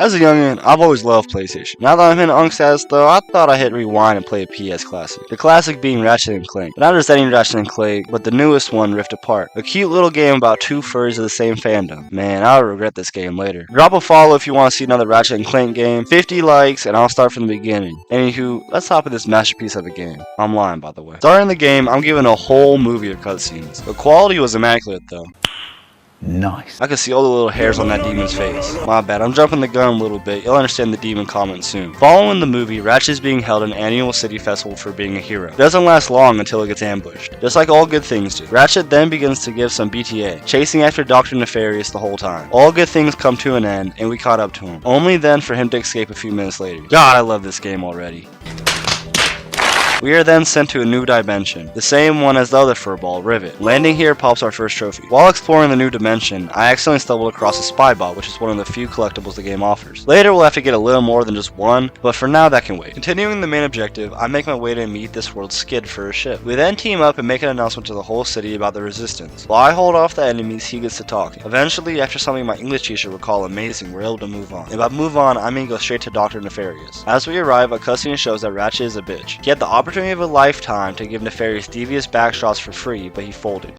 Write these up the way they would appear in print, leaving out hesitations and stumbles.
As a youngin', I've always loved PlayStation. Now that I'm in Unk status though, I thought I'd hit rewind and play a PS classic. The classic being Ratchet and Clank. But not just any Ratchet and Clank, but the newest one, Rift Apart. A cute little game about two furries of the same fandom. Man, I'll regret this game later. Drop a follow if you want to see another Ratchet and Clank game. 50 likes and I'll start from the beginning. Anywho, let's hop in this masterpiece of a game. I'm lying, by the way. Starting the game, I'm given a whole movie of cutscenes. The quality was immaculate though. Nice. I could see all the little hairs on that demon's face. My bad, I'm jumping the gun a little bit. You'll understand the demon comment soon. Following the movie, Ratchet is being held an annual city festival for being a hero. It doesn't last long until it gets ambushed. Just like all good things do. Ratchet then begins to give some BTA, chasing after Dr. Nefarious the whole time. All good things come to an end, and we caught up to him. Only then for him to escape a few minutes later. God, I love this game already. We are then sent to a new dimension, the same one as the other furball, Rivet. Landing here pops our first trophy. While exploring the new dimension, I accidentally stumbled across a spy bot, which is one of the few collectibles the game offers. Later we'll have to get a little more than just one, but for now that can wait. Continuing the main objective, I make my way to meet this world's Skid for a ship. We then team up and make an announcement to the whole city about the resistance. While I hold off the enemies, he gets to talking. Eventually, after something my English teacher would call amazing, we're able to move on. And by move on, I mean go straight to Dr. Nefarious. As we arrive, a cutscene shows that Ratchet is a bitch. He had the opportunity of a lifetime to give Nefarious devious backshots for free, but he folded.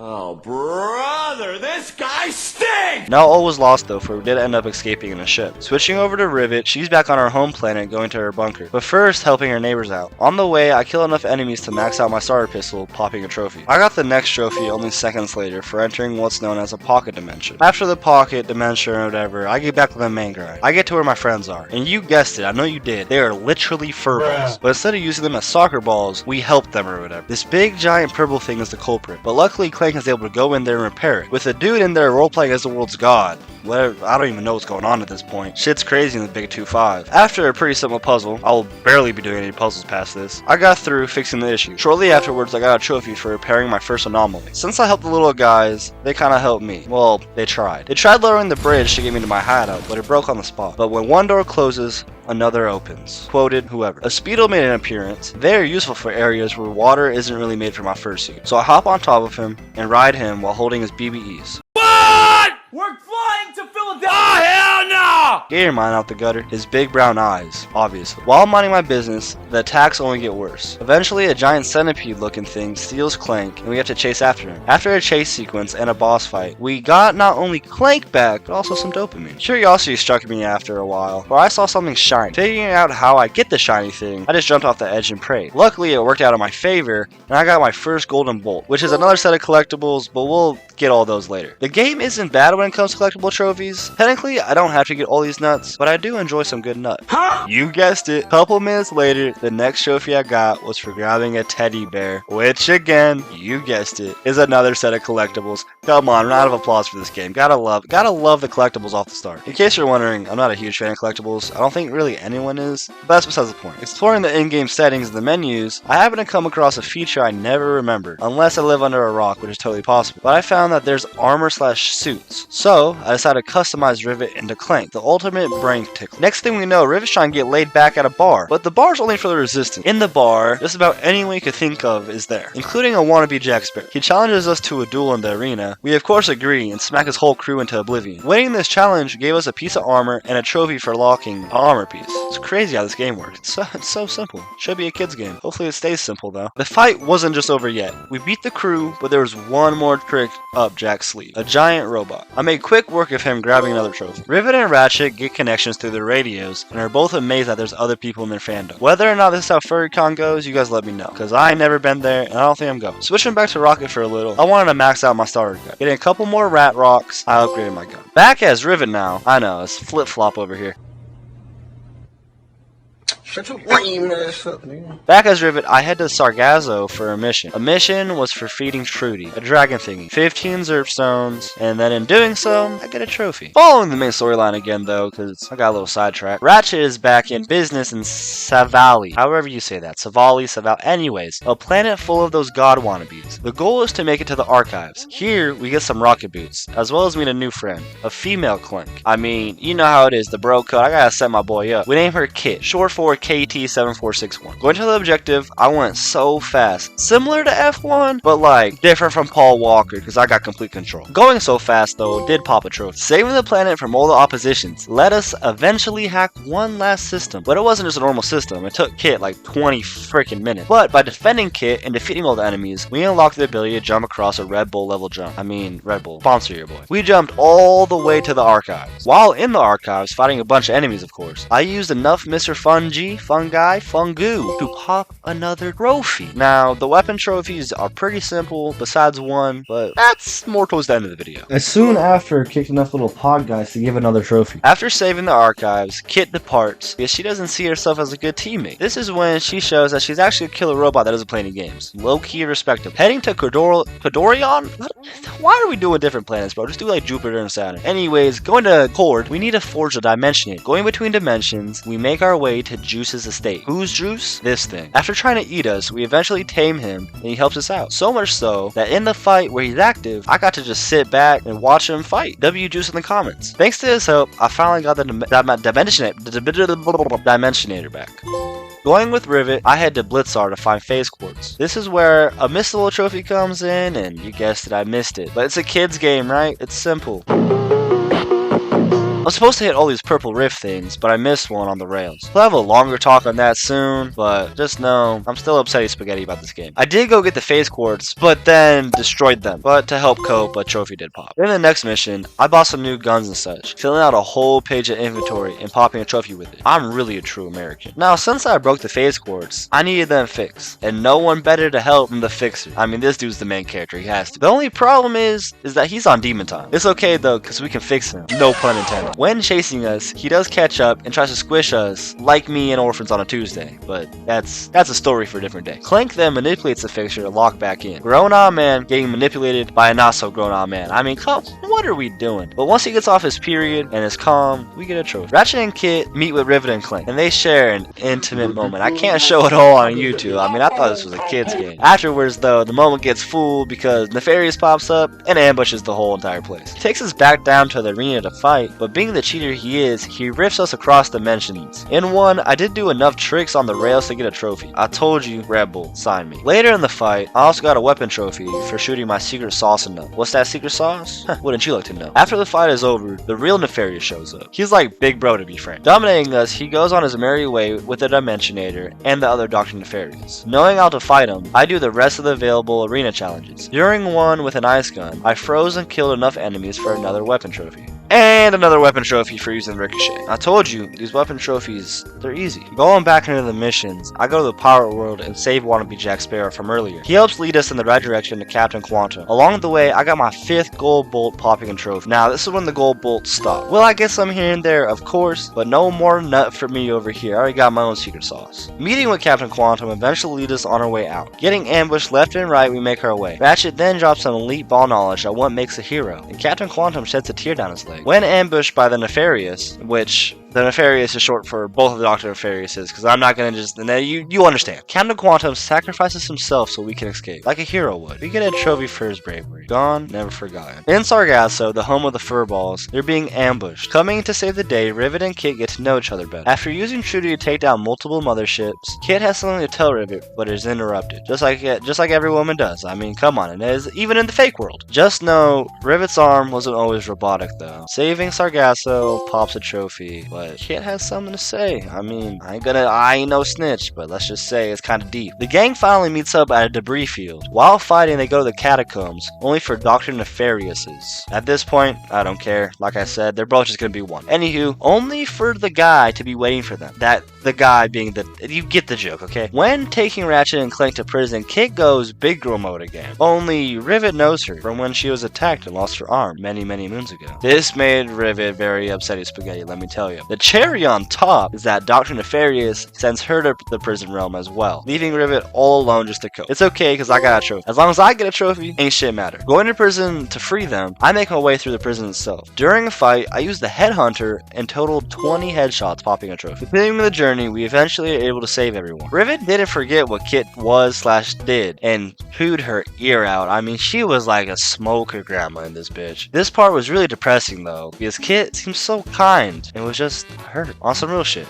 Oh, brother, this guy stinks! Not all was lost though, for we did end up escaping in a ship. Switching over to Rivet, she's back on her home planet going to her bunker, but first helping her neighbors out. On the way, I kill enough enemies to max out my starter pistol, popping a trophy. I got the next trophy only seconds later for entering what's known as a pocket dimension. After the pocket dimension or whatever, I get back to the main grind. I get to where my friends are, and you guessed it, I know you did. They are literally furballs, but instead of using them as soccer balls, we help them or whatever. This big giant purple thing is the culprit, but luckily Clank is able to go in there and repair it. With a dude in there roleplaying as the world's god. Whatever, I don't even know what's going on at this point. Shit's crazy in the big 2-5. After a pretty simple puzzle, I will barely be doing any puzzles past this, I got through fixing the issue. Shortly afterwards, I got a trophy for repairing my first anomaly. Since I helped the little guys, they kinda helped me. Well, they tried. They tried lowering the bridge to get me to my hideout, but it broke on the spot. But when one door closes, another opens. Quoted, whoever. A Speedo made an appearance. They are useful for areas where water isn't really made for my fursuit. So I hop on top of him and ride him while holding his BBEs. What? We're flying to Philadelphia! Oh, hell no! Gator mine out the gutter, his big brown eyes, obviously. While minding my business, the attacks only get worse. Eventually, a giant centipede looking thing steals Clank, and we have to chase after him. After a chase sequence and a boss fight, we got not only Clank back, but also some dopamine. Curiosity struck me after a while, where I saw something shiny. Figuring out how I get the shiny thing, I just jumped off the edge and prayed. Luckily, it worked out in my favor, and I got my first golden bolt, which is another set of collectibles, but we'll get all those later. The game isn't bad when it comes to collectible trophies. Technically, I don't have to get all these nuts, but I do enjoy some good nut. Huh? You guessed it. Couple minutes later, the next trophy I got was for grabbing a teddy bear, which again, you guessed it, is another set of collectibles. Come on, round of applause for this game. Gotta love the collectibles off the start. In case you're wondering, I'm not a huge fan of collectibles. I don't think really anyone is, but that's besides the point. Exploring the in-game settings and the menus, I happen to come across a feature I never remembered, unless I live under a rock, which is totally possible. But I found that there's armor/suits. So, I decided to customize Rivet into Clank, the ultimate brain tickler. Next thing we know, Rivet's trying to get laid back at a bar, but the bar's only for the resistance. In the bar, just about anyone you could think of is there, including a wannabe Jack Sparrow. He challenges us to a duel in the arena. We of course agree and smack his whole crew into oblivion. Winning this challenge gave us a piece of armor and a trophy for locking an armor piece. It's crazy how this game works. It's so simple. Should be a kid's game. Hopefully it stays simple though. The fight wasn't just over yet. We beat the crew, but there was one more trick up Jack's sleeve. A giant robot. I made quick work of him grabbing another trophy. Rivet and Ratchet get connections through their radios and are both amazed that there's other people in their fandom. Whether or not this is how FURRYCON goes, you guys let me know, because I ain't never been there and I don't think I'm going. Switching back to Rocket for a little, I wanted to max out my starter gun. Getting a couple more rat rocks, I upgraded my gun. Back as Rivet now. I know, it's flip-flop over here. Shut your lame ass up, nigga. Back as Rivet, I head to Sargasso for a mission. A mission was for feeding Trudy, a dragon thingy. 15 Zerp stones, and then in doing so, I get a trophy. Following the main storyline again though, because I got a little sidetracked. Ratchet is back in business in Savali. However you say that. Savali. Anyways, a planet full of those god wannabes. The goal is to make it to the archives. Here, we get some rocket boots, as well as meet a new friend, a female Clank. I mean, you know how it is, the bro code, I gotta set my boy up. We name her Kit, short for KT-7461. Going to the objective, I went so fast. Similar to F1, but like different from Paul Walker because I got complete control. Going so fast though did pop a trophy. Saving the planet from all the oppositions let us eventually hack one last system. But it wasn't just a normal system. It took Kit like 20 freaking minutes. But by defending Kit and defeating all the enemies, we unlocked the ability to jump across a Red Bull level jump. I mean, Red Bull. Sponsor your boy. We jumped all the way to the archives. While in the archives, fighting a bunch of enemies of course, I used enough Mr. Fungu to pop another trophy. Now, the weapon trophies are pretty simple, besides one, but that's more towards the end of the video. I soon after kicked enough little pod guys to give another trophy. After saving the archives, Kit departs because she doesn't see herself as a good teammate. This is when she shows that she's actually a killer robot that doesn't play any games. Low-key respectable. Heading to Kodorion? Why are we doing different planets, bro? Just do like Jupiter and Saturn. Anyways, going to Cord, we need to forge a Dimensionator. Going between dimensions, we make our way to Juice's estate. Whose Juice? This thing. After trying to eat us, we eventually tame him, and he helps us out. So much so, that in the fight where he's active, I got to just sit back and watch him fight. W Juice in the comments. Thanks to his help, I finally got the Dimensionator back. Going with Rivet, I head to Blitzar to find Phase Quartz. This is where a missable trophy comes in, and you guessed it, I missed it. But it's a kid's game, right? It's simple. I was supposed to hit all these purple rift things, but I missed one on the rails. We'll have a longer talk on that soon, but just know I'm still upsetty spaghetti about this game. I did go get the phase quartz, but then destroyed them. But to help cope, a trophy did pop. In the next mission, I bought some new guns and such, filling out a whole page of inventory and popping a trophy with it. I'm really a true American. Now, since I broke the phase quartz, I needed them fixed, and no one better to help than the fixer. I mean, this dude's the main character, he has to. The only problem is that he's on demon time. It's okay though, because we can fix him. No pun intended. When chasing us, he does catch up and tries to squish us, like me and Orphans on a Tuesday, but that's a story for a different day. Clank then manipulates the fixture to lock back in. Grown-on man getting manipulated by a not-so-grown-on man. I mean, come, what are we doing? But once he gets off his period and is calm, we get a trophy. Ratchet and Kit meet with Rivet and Clank, and they share an intimate moment. I can't show it all on YouTube. I mean, I thought this was a kid's game. Afterwards, though, the moment gets fooled because Nefarious pops up and ambushes the whole entire place. He takes us back down to the arena to fight, but being the cheater he is, he rifts us across dimensions. In one, I did do enough tricks on the rails to get a trophy. I told you, Red Bull, sign me. Later in the fight, I also got a weapon trophy for shooting my secret sauce enough. What's that secret sauce? Wouldn't you like to know? After the fight is over, the real Nefarious shows up. He's like Big Bro to be frank. Dominating us, he goes on his merry way with the Dimensionator and the other Dr. Nefarious. Knowing how to fight him, I do the rest of the available arena challenges. During one with an ice gun, I froze and killed enough enemies for another weapon trophy. And another weapon trophy for using Ricochet. I told you, these weapon trophies, they're easy. Going back into the missions, I go to the Pirate World and save wannabe Jack Sparrow from earlier. He helps lead us in the right direction to Captain Quantum. Along the way, I got my 5th gold bolt popping a trophy. Now, this is when the gold bolts stop. Will I get some here and there? Of course, but no more nut for me over here. I already got my own secret sauce. Meeting with Captain Quantum eventually leads us on our way out. Getting ambushed left and right, we make our way. Ratchet then drops some elite ball knowledge on what makes a hero, and Captain Quantum sheds a tear down his leg. When ambushed by the Nefarious, which the Nefarious is short for both of the Dr. Nefariouses, because I'm not gonna just, you understand. Captain Quantum sacrifices himself so we can escape, like a hero would. We get a trophy for his bravery. Gone, never forgotten. In Sargasso, the home of the Furballs, they're being ambushed. Coming to save the day, Rivet and Kit get to know each other better. After using Trudy to take down multiple motherships, Kit has something to tell Rivet, but is interrupted. Just like every woman does. I mean, come on, it is even in the fake world. Just know, Rivet's arm wasn't always robotic though. Saving Sargasso pops a trophy, but Kit has something to say. I mean, I ain't no snitch, but let's just say it's kind of deep. The gang finally meets up at a debris field. While fighting, they go to the catacombs, only for Dr. Nefariouses. At this point, I don't care. Like I said, they're both just gonna be one. Anywho, only for the guy to be waiting for them. The guy being you get the joke, okay? When taking Ratchet and Clank to prison, Kit goes big girl mode again. Only Rivet knows her from when she was attacked and lost her arm many moons ago. This made Rivet very upsetty spaghetti, let me tell you. The cherry on top is that Dr. Nefarious sends her to the prison realm as well, leaving Rivet all alone just to cope. It's okay, because I got a trophy. As long as I get a trophy, ain't shit matter. Going to prison to free them, I make my way through the prison itself. During a fight, I use the headhunter and totaled 20 headshots, popping a trophy. Continuing the journey, we eventually are able to save everyone. Rivet didn't forget what Kit was/did and chewed her ear out. I mean, she was like a smoker grandma in this bitch. This part was really depressing though, because Kit seems so kind and was just hurt on some real shit.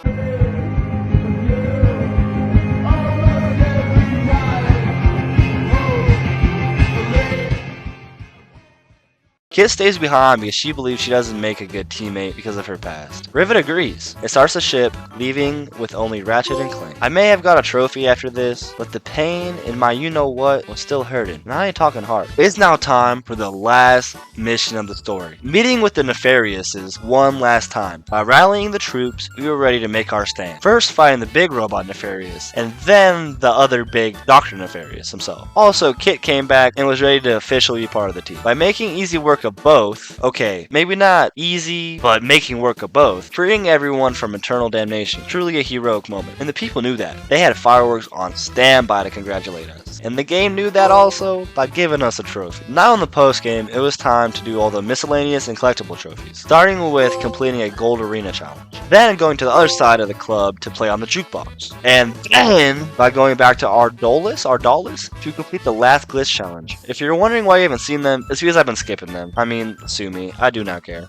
Kit stays behind because she believes she doesn't make a good teammate because of her past. Rivet agrees. It starts the ship, leaving with only Ratchet and Clank. I may have got a trophy after this, but the pain in my you-know-what was still hurting, and I ain't talking hard. It's now time for the last mission of the story. Meeting with the Nefariouses one last time. By rallying the troops, we were ready to make our stand. First fighting the big robot Nefarious, and then the other big Dr. Nefarious himself. Also, Kit came back and was ready to officially be part of the team. By making easy work of both, okay, maybe not easy, but making work of both, freeing everyone from eternal damnation. Truly a heroic moment. And the people knew that. They had fireworks on standby to congratulate us. And the game knew that also by giving us a trophy. Now in the post game, it was time to do all the miscellaneous and collectible trophies, starting with completing a gold arena challenge. Then going to the other side of the club to play on the jukebox. And then by going back to Ardolus to complete the last glitch challenge. If you're wondering why you haven't seen them, it's because I've been skipping them. I mean, sue me, I do not care.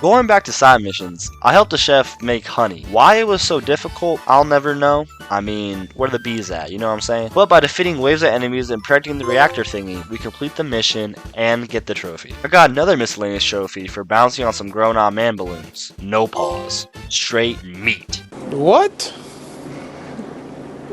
Going back to side missions, I helped the chef make honey. Why it was so difficult, I'll never know. I mean, where the bees at, you know what I'm saying? But by defeating waves of enemies and protecting the reactor thingy, we complete the mission and get the trophy. I got another miscellaneous trophy for bouncing on some grown-on man balloons. No pause. Straight meat. What?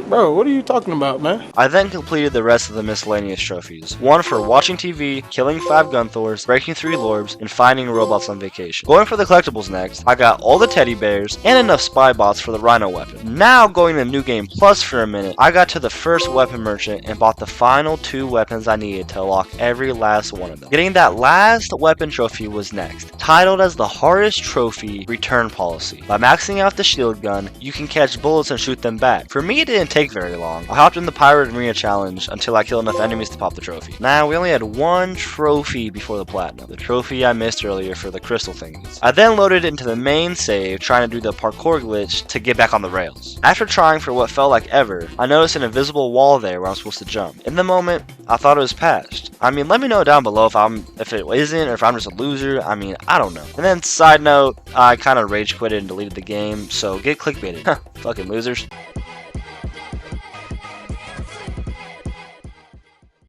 Bro, what are you talking about, man? I then completed the rest of the miscellaneous trophies. One for watching TV, killing 5 Gunthors, breaking 3 Lorbs, and finding robots on vacation. Going for the collectibles next, I got all the teddy bears and enough spy bots for the Rhino weapon. Now going to New Game Plus for a minute, I got to the first weapon merchant and bought the final 2 weapons I needed to unlock every last one of them. Getting that last weapon trophy was next, titled as the hardest trophy return policy. By maxing out the shield gun, you can catch bullets and shoot them back. For me, it didn't take very long. I hopped in the Pirate Arena challenge until I killed enough enemies to pop the trophy. Now, we only had 1 trophy before the platinum, the trophy I missed earlier for the crystal thingies. I then loaded into the main save, trying to do the parkour glitch to get back on the rails. After trying for what felt like ever, I noticed an invisible wall there where I'm supposed to jump. In the moment, I thought it was patched. I mean, let me know down below if it isn't, or if I'm just a loser. I mean, I don't know. And then, side note, I kind of rage quitted and deleted the game, so get clickbaited. Fucking losers.